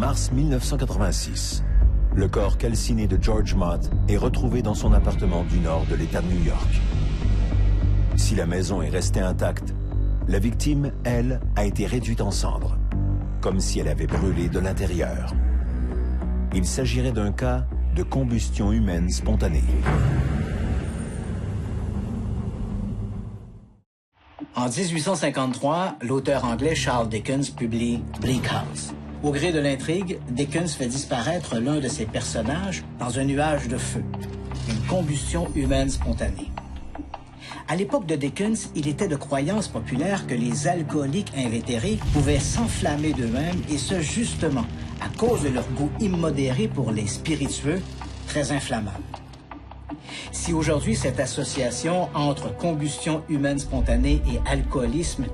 mars 1986. Le corps calciné de George Mott est retrouvé dans son appartement du nord de l'État de New York. Si la maison est restée intacte, la victime, elle, a été réduite en cendres, comme si elle avait brûlé de l'intérieur. Il s'agirait d'un cas de combustion humaine spontanée. En 1853, l'auteur anglais Charles Dickens publie Bleak House. Au gré de l'intrigue, Dickens fait disparaître l'un de ses personnages dans un nuage de feu, une combustion humaine spontanée. À l'époque de Dickens, il était de croyance populaire que les alcooliques invétérés pouvaient s'enflammer d'eux-mêmes, et ce justement à cause de leur goût immodéré pour les spiritueux, très inflammables. Si aujourd'hui cette association entre combustion humaine spontanée et alcoolisme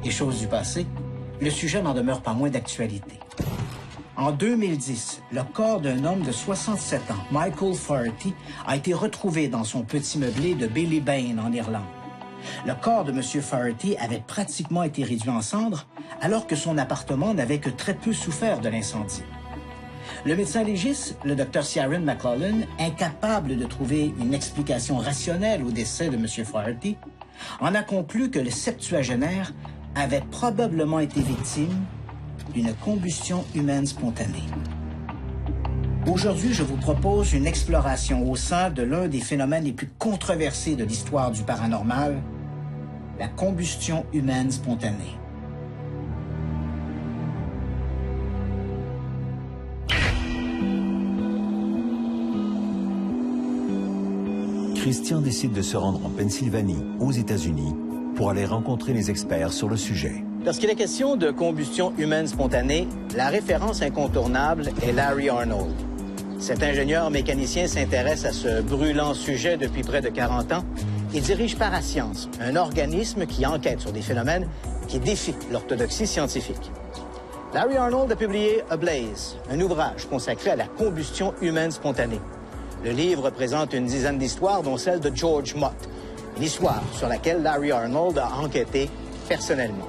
est chose du passé, le sujet n'en demeure pas moins d'actualité. En 2010, le corps d'un homme de 67 ans, Michael Faherty, a été retrouvé dans son petit meublé de Ballybane, en Irlande. Le corps de M. Faherty avait pratiquement été réduit en cendres, alors que son appartement n'avait que très peu souffert de l'incendie. Le médecin légiste, le Dr Ciaran McLaughlin, incapable de trouver une explication rationnelle au décès de M. Faherty, en a conclu que le septuagénaire avait probablement été victime d'une combustion humaine spontanée. Aujourd'hui, je vous propose une exploration au sein de l'un des phénomènes les plus controversés de l'histoire du paranormal, la combustion humaine spontanée. Christian décide de se rendre en Pennsylvanie, aux États-Unis, pour aller rencontrer les experts sur le sujet. Lorsqu'il est question de combustion humaine spontanée, la référence incontournable est Larry Arnold. Cet ingénieur mécanicien s'intéresse à ce brûlant sujet depuis près de 40 ans et dirige Parascience, un organisme qui enquête sur des phénomènes qui défient l'orthodoxie scientifique. Larry Arnold a publié A Blaze, un ouvrage consacré à la combustion humaine spontanée. Le livre présente une dizaine d'histoires, dont celle de George Mott, une histoire sur laquelle Larry Arnold a enquêté personnellement.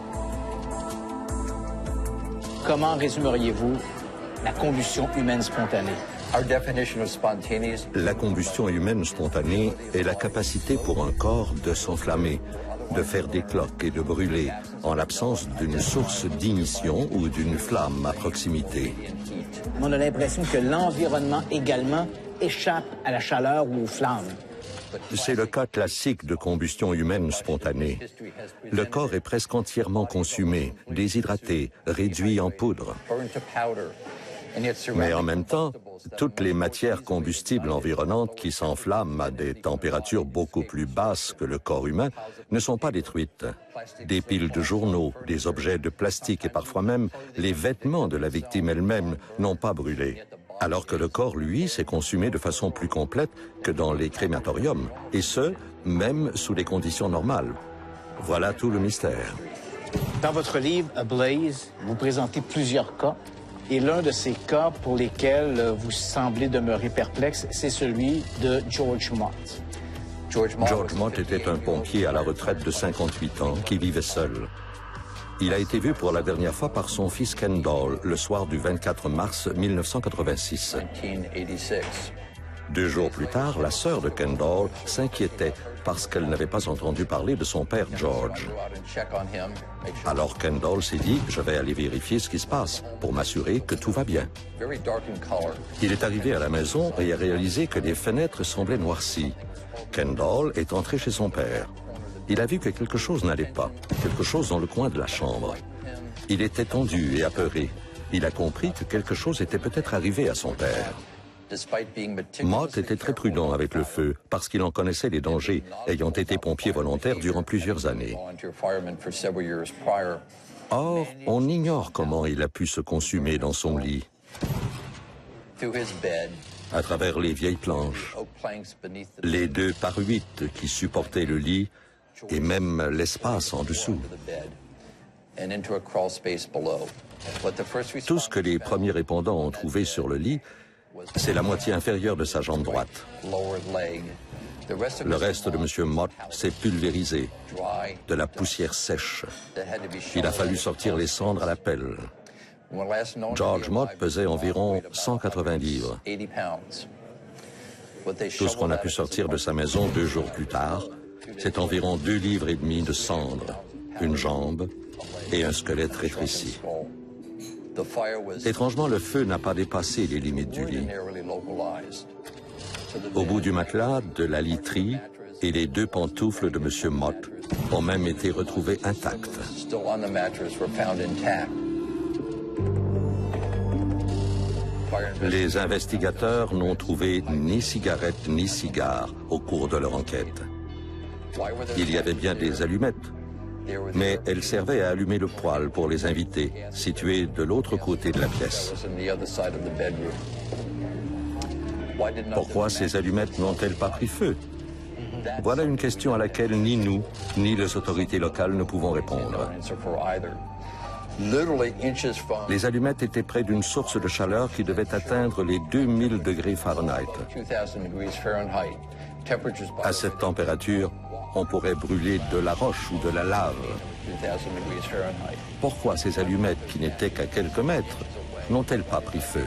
Comment résumeriez-vous la combustion humaine spontanée? La combustion humaine spontanée est la capacité pour un corps de s'enflammer, de faire des cloques et de brûler en l'absence d'une source d'ignition ou d'une flamme à proximité. On a l'impression que l'environnement également échappe à la chaleur ou aux flammes. C'est le cas classique de combustion humaine spontanée. Le corps est presque entièrement consumé, déshydraté, réduit en poudre. Mais en même temps, toutes les matières combustibles environnantes qui s'enflamment à des températures beaucoup plus basses que le corps humain ne sont pas détruites. Des piles de journaux, des objets de plastique et parfois même les vêtements de la victime elle-même n'ont pas brûlé. Alors que le corps, lui, s'est consumé de façon plus complète que dans les crématoriums, et ce, même sous des conditions normales. Voilà tout le mystère. Dans votre livre, A Blaze, vous présentez plusieurs cas, et l'un de ces cas pour lesquels vous semblez demeurer perplexe, c'est celui de George Mott. George Mott était un pompier à la retraite de 58 ans qui vivait seul. Il a été vu pour la dernière fois par son fils Kendall le soir du 24 mars 1986. 2 jours plus tard, la sœur de Kendall s'inquiétait parce qu'elle n'avait pas entendu parler de son père George. Alors Kendall s'est dit « Je vais aller vérifier ce qui se passe pour m'assurer que tout va bien ». Il est arrivé à la maison et a réalisé que les fenêtres semblaient noircies. Kendall est entré chez son père. Il a vu que quelque chose n'allait pas, quelque chose dans le coin de la chambre. Il était tendu et apeuré. Il a compris que quelque chose était peut-être arrivé à son père. Mott était très prudent avec le feu parce qu'il en connaissait les dangers, ayant été pompier volontaire durant plusieurs années. Or, on ignore comment il a pu se consumer dans son lit. À travers les vieilles planches, les 2 par 8 qui supportaient le lit et même l'espace en dessous. Tout ce que les premiers répondants ont trouvé sur le lit, c'est la moitié inférieure de sa jambe droite. Le reste de M. Mott s'est pulvérisé, de la poussière sèche. Il a fallu sortir les cendres à la pelle. George Mott pesait environ 180 livres. Tout ce qu'on a pu sortir de sa maison 2 jours plus tard, c'est environ 2,5 livres de cendres, une jambe et un squelette rétréci. Étrangement, le feu n'a pas dépassé les limites du lit. Au bout du matelas, de la literie et les 2 pantoufles de M. Mott ont même été retrouvées intactes. Les investigateurs n'ont trouvé ni cigarette ni cigare au cours de leur enquête. Il y avait bien des allumettes, mais elles servaient à allumer le poêle pour les invités, situé de l'autre côté de la pièce. Pourquoi ces allumettes n'ont-elles pas pris feu? Voilà une question à laquelle ni nous, ni les autorités locales ne pouvons répondre. Les allumettes étaient près d'une source de chaleur qui devait atteindre les 2000 degrés Fahrenheit. À cette température, on pourrait brûler de la roche ou de la lave. Pourquoi ces allumettes, qui n'étaient qu'à quelques mètres, n'ont-elles pas pris feu?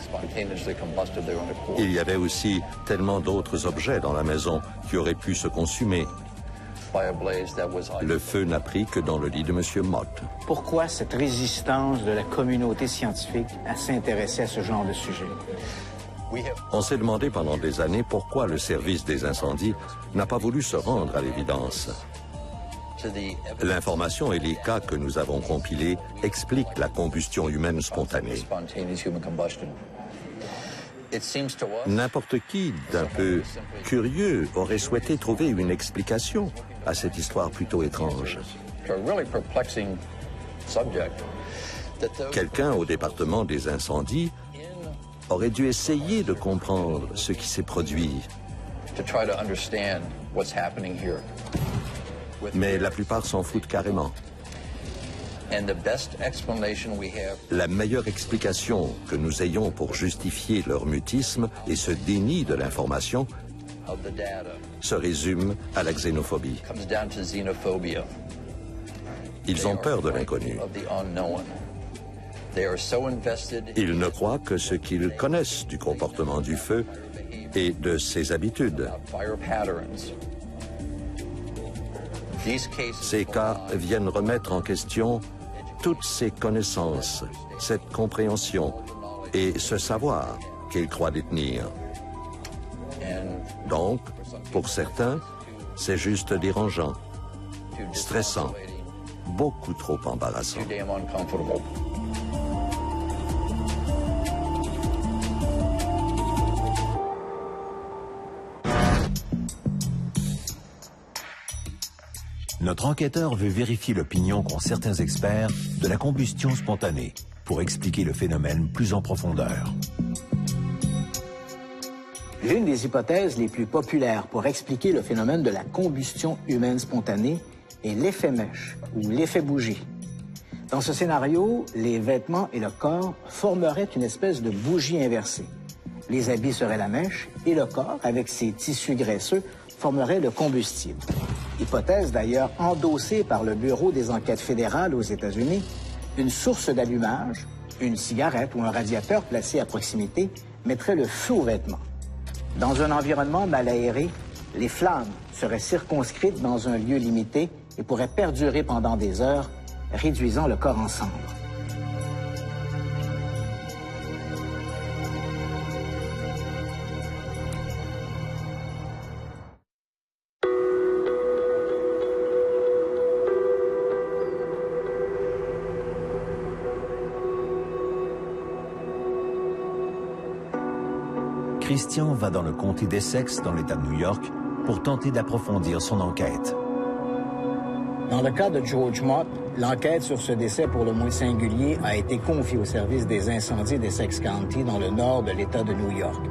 Il y avait aussi tellement d'autres objets dans la maison qui auraient pu se consumer. Le feu n'a pris que dans le lit de M. Mott. Pourquoi cette résistance de la communauté scientifique à s'intéresser à ce genre de sujet? On s'est demandé pendant des années pourquoi le service des incendies n'a pas voulu se rendre à l'évidence. L'information et les cas que nous avons compilés expliquent la combustion humaine spontanée. N'importe qui d'un peu curieux aurait souhaité trouver une explication à cette histoire plutôt étrange. Quelqu'un au département des incendies aurait dû essayer de comprendre ce qui s'est produit. Mais la plupart s'en foutent carrément. La meilleure explication que nous ayons pour justifier leur mutisme et ce déni de l'information se résume à la xénophobie. Ils ont peur de l'inconnu. Ils ne croient que ce qu'ils connaissent du comportement du feu et de ses habitudes. Ces cas viennent remettre en question toutes ces connaissances, cette compréhension et ce savoir qu'ils croient détenir. Donc, pour certains, c'est juste dérangeant, stressant, beaucoup trop embarrassant. Notre enquêteur veut vérifier l'opinion qu'ont certains experts de la combustion spontanée pour expliquer le phénomène plus en profondeur. L'une des hypothèses les plus populaires pour expliquer le phénomène de la combustion humaine spontanée est l'effet mèche ou l'effet bougie. Dans ce scénario, les vêtements et le corps formeraient une espèce de bougie inversée. Les habits seraient la mèche et le corps, avec ses tissus graisseux, formerait le combustible. Hypothèse d'ailleurs endossée par le Bureau des enquêtes fédérales aux États-Unis, une source d'allumage, une cigarette ou un radiateur placé à proximité mettrait le feu aux vêtements. Dans un environnement mal aéré, les flammes seraient circonscrites dans un lieu limité et pourraient perdurer pendant des heures, réduisant le corps en cendres. Christian va dans le comté d'Essex, dans l'État de New York, pour tenter d'approfondir son enquête. Dans le cas de George Mott, l'enquête sur ce décès pour le moins singulier a été confiée au service des incendies d'Essex County dans le nord de l'État de New York.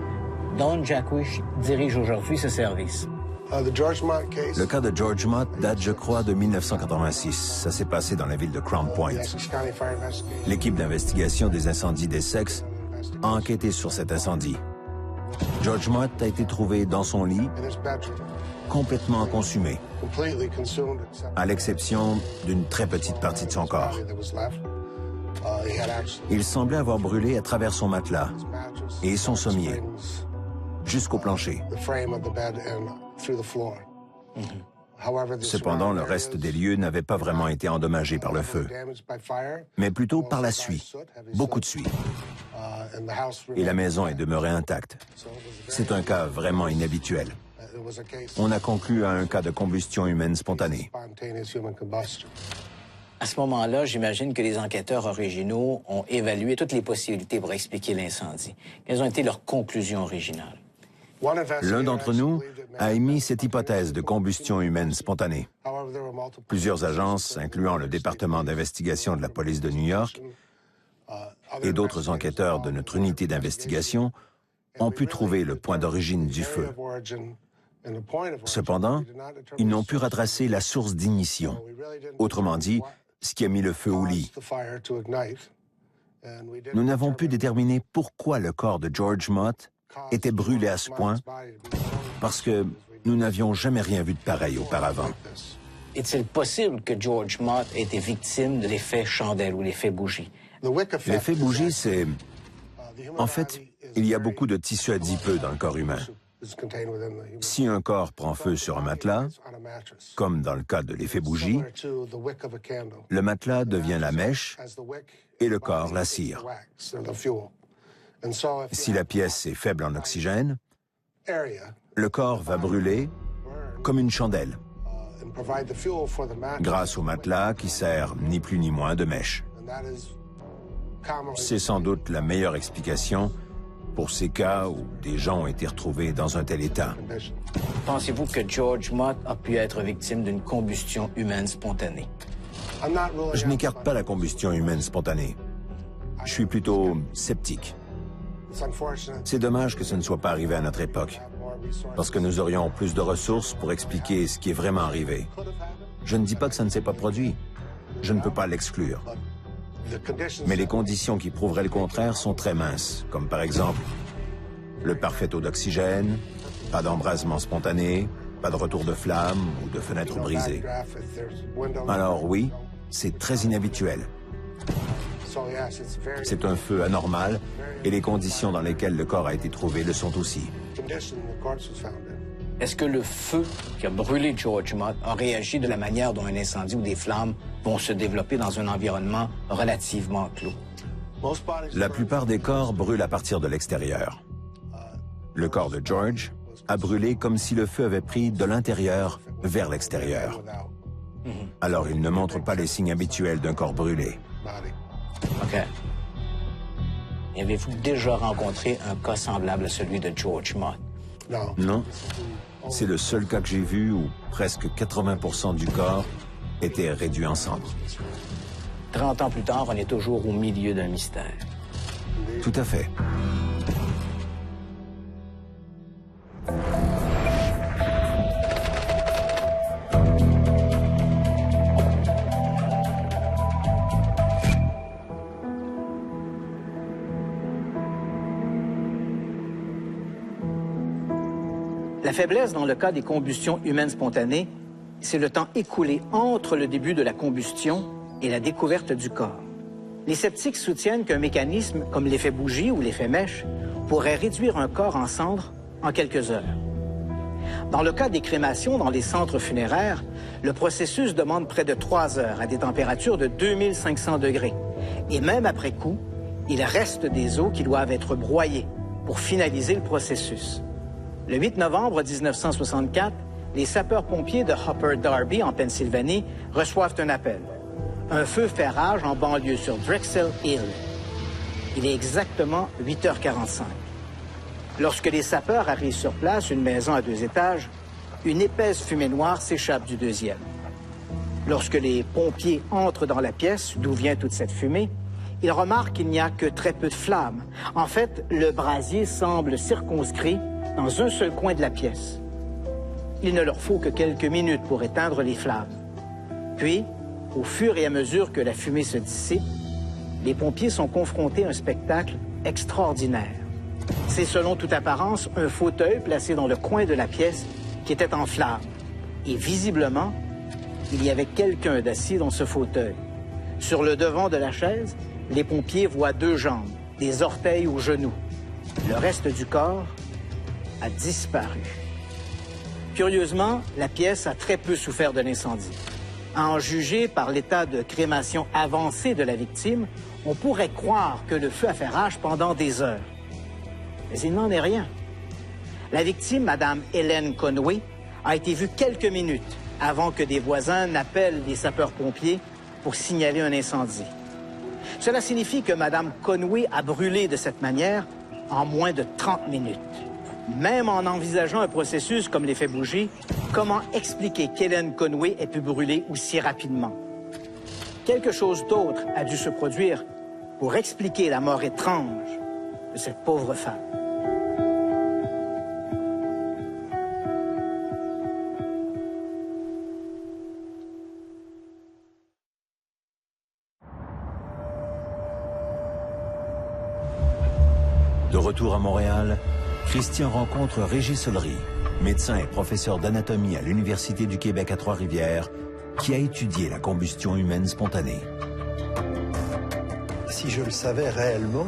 Don Jaquish dirige aujourd'hui ce service. Le cas de George Mott date, je crois, de 1986. Ça s'est passé dans la ville de Crown Point. L'équipe d'investigation des incendies d'Essex a enquêté sur cet incendie. George Mott a été trouvé dans son lit, complètement consumé, à l'exception d'une très petite partie de son corps. Il semblait avoir brûlé à travers son matelas et son sommier, jusqu'au plancher. Cependant, le reste des lieux n'avait pas vraiment été endommagé par le feu, mais plutôt par la suie, beaucoup de suie. Et la maison est demeurée intacte. C'est un cas vraiment inhabituel. On a conclu à un cas de combustion humaine spontanée. À ce moment-là, j'imagine que les enquêteurs originaux ont évalué toutes les possibilités pour expliquer l'incendie. Quelles ont été leurs conclusions originales? L'un d'entre nous a émis cette hypothèse de combustion humaine spontanée. Plusieurs agences, incluant le département d'investigation de la police de New York et d'autres enquêteurs de notre unité d'investigation, ont pu trouver le point d'origine du feu. Cependant, ils n'ont pu retracer la source d'ignition, autrement dit, ce qui a mis le feu au lit. Nous n'avons pu déterminer pourquoi le corps de George Mott était brûlé à ce point, parce que nous n'avions jamais rien vu de pareil auparavant. Est-il possible que George Mott ait été victime de l'effet chandelle ou l'effet bougie? L'effet bougie, c'est... En fait, il y a beaucoup de tissu adipeux dans le corps humain. Si un corps prend feu sur un matelas, comme dans le cas de l'effet bougie, le matelas devient la mèche et le corps la cire. Si la pièce est faible en oxygène, le corps va brûler comme une chandelle, grâce au matelas qui sert ni plus ni moins de mèche. C'est sans doute la meilleure explication pour ces cas où des gens ont été retrouvés dans un tel état. Pensez-vous que George Mott a pu être victime d'une combustion humaine spontanée? Je n'écarte pas la combustion humaine spontanée. Je suis plutôt sceptique. C'est dommage que ce ne soit pas arrivé à notre époque, parce que nous aurions plus de ressources pour expliquer ce qui est vraiment arrivé. Je ne dis pas que ça ne s'est pas produit. Je ne peux pas l'exclure. Mais les conditions qui prouveraient le contraire sont très minces, comme par exemple le parfait taux d'oxygène, pas d'embrasement spontané, pas de retour de flamme ou de fenêtre brisée. Alors oui, c'est très inhabituel. C'est un feu anormal et les conditions dans lesquelles le corps a été trouvé le sont aussi. Est-ce que le feu qui a brûlé George Mott a réagi de la manière dont un incendie ou des flammes vont se développer dans un environnement relativement clos? La plupart des corps brûlent à partir de l'extérieur. Le corps de George a brûlé comme si le feu avait pris de l'intérieur vers l'extérieur. Alors il ne montre pas les signes habituels d'un corps brûlé. OK. Et avez-vous déjà rencontré un cas semblable à celui de George Mott? Non. C'est le seul cas que j'ai vu où presque 80% du corps était réduit en cendres. 30 ans plus tard, on est toujours au milieu d'un mystère. Tout à fait. La faiblesse dans le cas des combustions humaines spontanées, c'est le temps écoulé entre le début de la combustion et la découverte du corps. Les sceptiques soutiennent qu'un mécanisme comme l'effet bougie ou l'effet mèche pourrait réduire un corps en cendres en quelques heures. Dans le cas des crémations dans les centres funéraires, le processus demande près de 3 heures à des températures de 2500 degrés. Et même après coup, il reste des os qui doivent être broyés pour finaliser le processus. Le 8 novembre 1964, les sapeurs-pompiers de Upper Darby, en Pennsylvanie, reçoivent un appel. Un feu fait rage en banlieue sur Drexel Hill. Il est exactement 8h45. Lorsque les sapeurs arrivent sur place, une maison à 2 étages, une épaisse fumée noire s'échappe du deuxième. Lorsque les pompiers entrent dans la pièce d'où vient toute cette fumée, ils remarquent qu'il n'y a que très peu de flammes. En fait, le brasier semble circonscrit dans un seul coin de la pièce. Il ne leur faut que quelques minutes pour éteindre les flammes. Puis, au fur et à mesure que la fumée se dissipe, les pompiers sont confrontés à un spectacle extraordinaire. C'est selon toute apparence un fauteuil placé dans le coin de la pièce qui était en flammes. Et visiblement, il y avait quelqu'un d'assis dans ce fauteuil. Sur le devant de la chaise, les pompiers voient 2 jambes, des orteils aux genoux. Le reste du corps a disparu. Curieusement, la pièce a très peu souffert de l'incendie. À en juger par l'état de crémation avancé de la victime, on pourrait croire que le feu a fait rage pendant des heures. Mais il n'en est rien. La victime, Mme Hélène Conway, a été vue quelques minutes avant que des voisins n'appellent les sapeurs-pompiers pour signaler un incendie. Cela signifie que Mme Conway a brûlé de cette manière en moins de 30 minutes. Même en envisageant un processus comme l'effet bougie, comment expliquer qu'Hélène Conway ait pu brûler aussi rapidement? Quelque chose d'autre a dû se produire pour expliquer la mort étrange de cette pauvre femme. De retour à Montréal, Christian rencontre Régis Solery, médecin et professeur d'anatomie à l'Université du Québec à Trois-Rivières, qui a étudié la combustion humaine spontanée. Si je le savais réellement,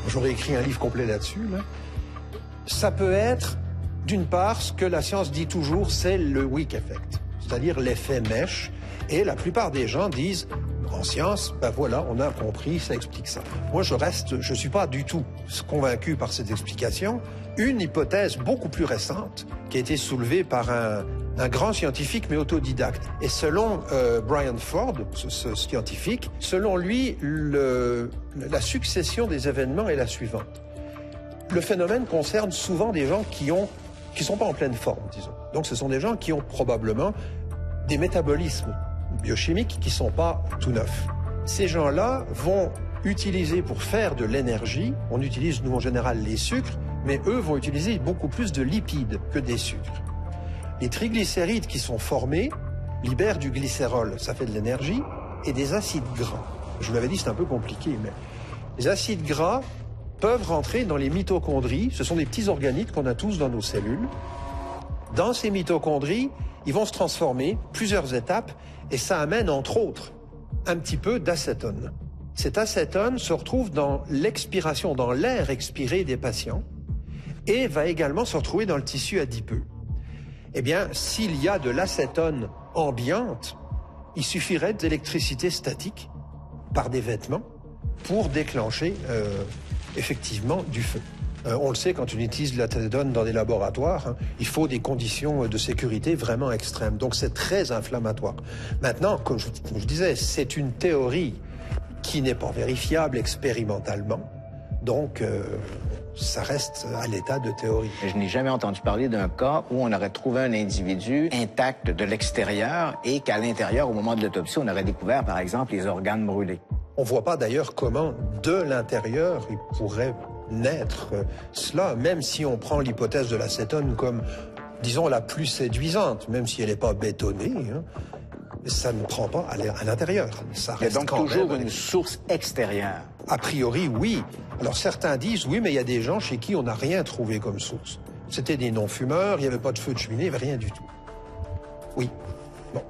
j'aurais écrit un livre complet là-dessus. Ça peut être, d'une part, ce que la science dit toujours, c'est le weak effect, c'est-à-dire l'effet mèche. Et la plupart des gens disent, en science, ben voilà, on a compris, ça explique ça. Moi, je suis pas du tout convaincu par cette explication. Une hypothèse beaucoup plus récente, qui a été soulevée par un grand scientifique, mais autodidacte. Et selon Brian Ford, ce scientifique, selon lui, la succession des événements est la suivante. Le phénomène concerne souvent des gens qui sont pas en pleine forme, disons. Donc, ce sont des gens qui ont probablement des métabolismes biochimiques qui sont pas tout neufs. Ces gens-là vont utiliser pour faire de l'énergie, on utilise nous en général les sucres, mais eux vont utiliser beaucoup plus de lipides que des sucres. Les triglycérides qui sont formés libèrent du glycérol, ça fait de l'énergie, et des acides gras. Je vous l'avais dit, c'est un peu compliqué, mais les acides gras peuvent rentrer dans les mitochondries, ce sont des petits organites qu'on a tous dans nos cellules. Dans ces mitochondries, ils vont se transformer, plusieurs étapes, et ça amène, entre autres, un petit peu d'acétone. Cet acétone se retrouve dans l'expiration, dans l'air expiré des patients, et va également se retrouver dans le tissu adipeux. Eh bien, s'il y a de l'acétone ambiante, il suffirait d'électricité statique par des vêtements pour déclencher effectivement du feu. On le sait, quand on utilise de l'acétone dans des laboratoires, il faut des conditions de sécurité vraiment extrêmes. Donc c'est très inflammatoire. Maintenant, comme je disais, c'est une théorie qui n'est pas vérifiable expérimentalement. Donc ça reste à l'état de théorie. Je n'ai jamais entendu parler d'un cas où on aurait trouvé un individu intact de l'extérieur et qu'à l'intérieur, au moment de l'autopsie, on aurait découvert, par exemple, les organes brûlés. On ne voit pas d'ailleurs comment, de l'intérieur, il pourrait naître cela, même si on prend l'hypothèse de l'acétone comme, disons, la plus séduisante, même si elle n'est pas bétonnée, ça ne prend pas à l'intérieur. Ça reste donc toujours une source extérieure. A priori, oui. Alors certains disent, oui, mais il y a des gens chez qui on n'a rien trouvé comme source. C'était des non-fumeurs, il n'y avait pas de feu de cheminée, il n'y avait rien du tout. Oui. Bon.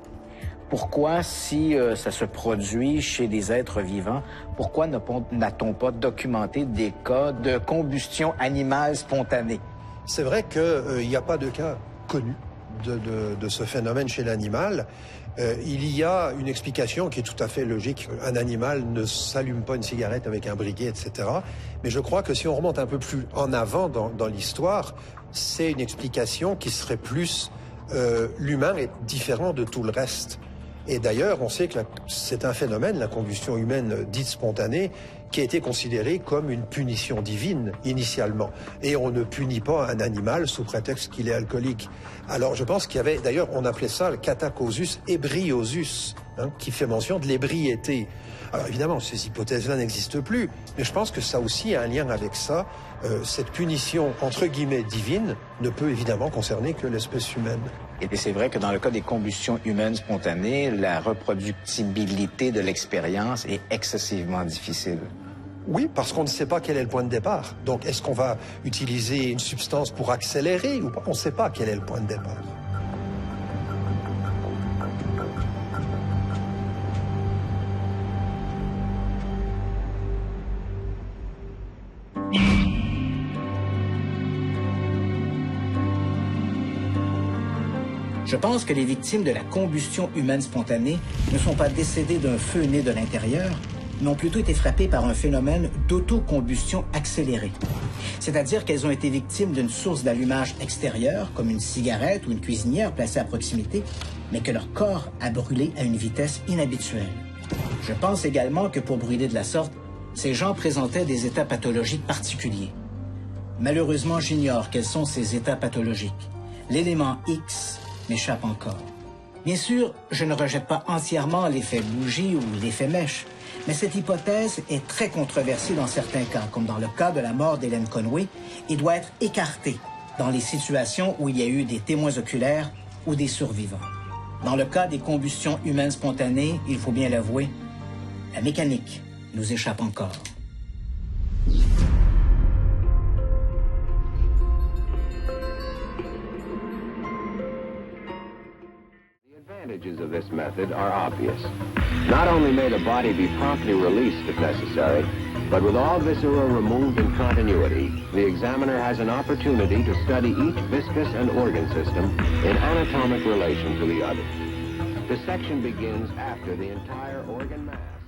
Pourquoi, si ça se produit chez des êtres vivants, pourquoi n'a-t-on pas documenté des cas de combustion animale spontanée? C'est vrai qu'il n'y a pas de cas connus de ce phénomène chez l'animal. Il y a une explication qui est tout à fait logique. Un animal ne s'allume pas une cigarette avec un briquet, etc. Mais je crois que si on remonte un peu plus en avant dans l'histoire, c'est une explication qui serait plus l'humain est différent de tout le reste. Et d'ailleurs, on sait que c'est un phénomène, la combustion humaine dite spontanée, qui a été considéré comme une punition divine initialement. Et on ne punit pas un animal sous prétexte qu'il est alcoolique. Alors je pense qu'il y avait, d'ailleurs, on appelait ça le catacausus ebriosus, qui fait mention de l'ébriété. Alors évidemment, ces hypothèses-là n'existent plus, mais je pense que ça aussi a un lien avec ça. Cette punition, entre guillemets, divine, ne peut évidemment concerner que l'espèce humaine. Et c'est vrai que dans le cas des combustions humaines spontanées, la reproductibilité de l'expérience est excessivement difficile. Oui, parce qu'on ne sait pas quel est le point de départ. Donc, est-ce qu'on va utiliser une substance pour accélérer ou pas? On ne sait pas quel est le point de départ. Je pense que les victimes de la combustion humaine spontanée ne sont pas décédées d'un feu né de l'intérieur, mais ont plutôt été frappées par un phénomène d'autocombustion accélérée. C'est-à-dire qu'elles ont été victimes d'une source d'allumage extérieure, comme une cigarette ou une cuisinière placée à proximité, mais que leur corps a brûlé à une vitesse inhabituelle. Je pense également que pour brûler de la sorte, ces gens présentaient des états pathologiques particuliers. Malheureusement, j'ignore quels sont ces états pathologiques. L'élément X m'échappe encore. Bien sûr, je ne rejette pas entièrement l'effet bougie ou l'effet mèche, mais cette hypothèse est très controversée dans certains cas, comme dans le cas de la mort d'Hélène Conway, et doit être écartée dans les situations où il y a eu des témoins oculaires ou des survivants. Dans le cas des combustions humaines spontanées, il faut bien l'avouer, la mécanique nous échappe encore. The advantages of this method are obvious. Not only may the body be promptly released if necessary, but with all viscera removed in continuity, the examiner has an opportunity to study each viscous and organ system in anatomic relation to the other. Dissection begins after the entire organ mass.